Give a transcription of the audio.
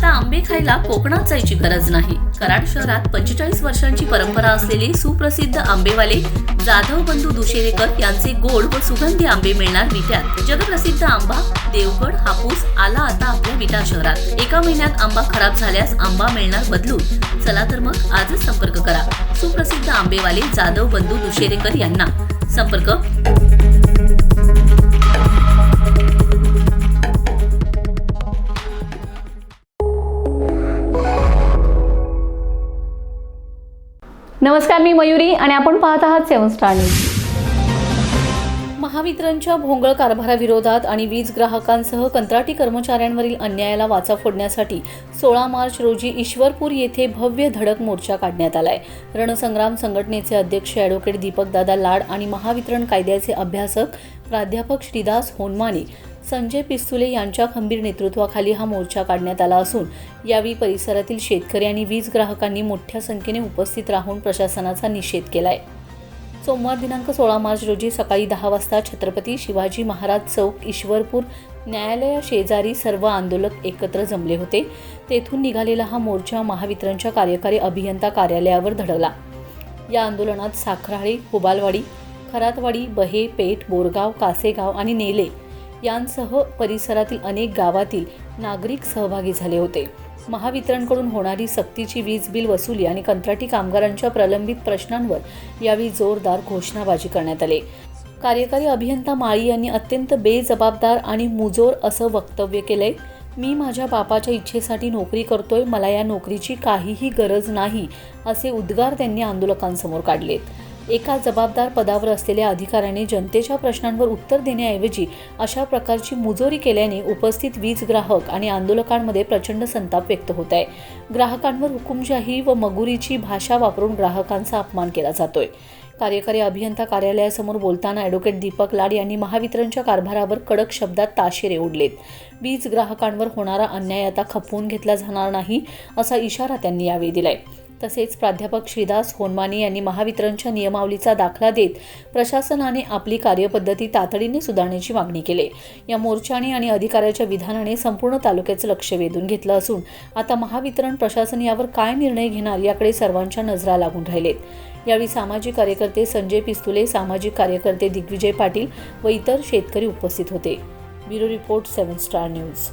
आता आंबे खायला कोकणात जायची गरज नाही। कराड शहरात 45 वर्षांची परंपरा असलेले सुप्रसिद्ध आंबेवाले जाधव बंधू दुशेरेकर यांचे गोड व सुगंधी आंबे मिळणार विट्यात। जगप्रसिद्ध आंबा देवगड हापूस आला आता आपल्या विटा शहरात। एका महिन्यात आंबा खराब झाल्यास आंबा मिळणार बदलून। चला तर मग आजच संपर्क करा सुप्रसिद्ध आंबेवाले जाधव बंधू दुशेरेकर यांना। संपर्क नमस्कार, मी मयुरी आणि आपण पाहत आहात 7 स्टार न्यूज। महावितरणच्या भोंगळ कारभाराविरोधात आणि वीज ग्राहकांसह कंत्राटी कर्मचाऱ्यांवरील अन्यायाला वाचा फोडण्यासाठी 16 मार्च रोजी ईश्वरपूर येथे भव्य धडक मोर्चा काढण्यात आलाय। रणसंग्राम संघटनेचे अध्यक्ष ॲडव्होकेट दीपकदादा लाड आणि महावितरण कायद्याचे अभ्यासक प्राध्यापक श्रीदास होनमाने, संजय पिस्तुले यांच्या खंबीर नेतृत्वाखाली हा मोर्चा काढण्यात आला असून यावेळी परिसरातील शेतकरी आणि वीज ग्राहकांनी मोठ्या संख्येने उपस्थित राहून प्रशासनाचा निषेध केलाय। सोमवार दिनांक 16 मार्च रोजी सकाळी 10 वाजता छत्रपती शिवाजी महाराज चौक ईश्वरपूर न्यायालयाशेजारी सर्व आंदोलक एकत्र जमले होते। तेथून निघालेला हा मोर्चा महावितरणच्या कार्यकारी अभियंता कार्यालयावर धडकला। या आंदोलनात साखराळे, हुबालवाडी, खरातवाडी, बहे, पेठ, बोरगाव, कासेगाव आणि नेले यांसह परिसरातील अनेक गावातील नागरिक सहभागी झाले होते। महावितरणकडून होणारी सक्तीची वीज बिल वसुली आणि कंत्राटी कामगारांच्या प्रलंबित प्रश्नांवर यावेळी जोरदार घोषणाबाजी करण्यात आली। कार्यकारी अभियंता माळी यांनी अत्यंत बेजबाबदार आणि मुजोर असं वक्तव्य केलंय। मी माझ्या बापाच्या इच्छेसाठी नोकरी करतोय, मला या नोकरीची काहीही गरज नाही, असे उद्गार त्यांनी आंदोलकांसमोर काढलेत। एका जबाबदार पदावर असलेल्या अधिकाऱ्याने जनतेच्या प्रश्नांवर उत्तर देण्याऐवजी अशा प्रकारची मुजोरी केल्याने उपस्थित वीज ग्राहक आणि आंदोलकांमध्ये प्रचंड संताप व्यक्त होत आहे। ग्राहकांवर हुकुमशाही व मगुरीची भाषा वापरून ग्राहकांचा अपमान केला जातोय। कार्यकारी अभियंता कार्यालयासमोर बोलताना ॲडव्होकेट दीपक लाड यांनी महावितरणच्या कारभारावर कडक शब्दात ताशेरे ओढलेत। वीज ग्राहकांवर होणारा अन्याय आता खपवून घेतला जाणार नाही, असा इशारा त्यांनी यावेळी दिलाय। तसेच प्राध्यापक श्रीदास होनमाने यांनी महावितरणच्या नियमावलीचा दाखला देत प्रशासनाने आपली कार्यपद्धती तातडीने सुधारण्याची मागणी केली। या मोर्चाने आणि अधिकाऱ्याच्या विधानाने संपूर्ण तालुक्याचं लक्ष वेधून घेतलं असून आता महावितरण प्रशासन यावर काय निर्णय घेणार याकडे सर्वांच्या नजरा लागून राहिलेत। यावेळी सामाजिक कार्यकर्ते संजय पिस्तुले, सामाजिक कार्यकर्ते दिग्विजय पाटील व इतर शेतकरी उपस्थित होते। Bureau report 7 star news.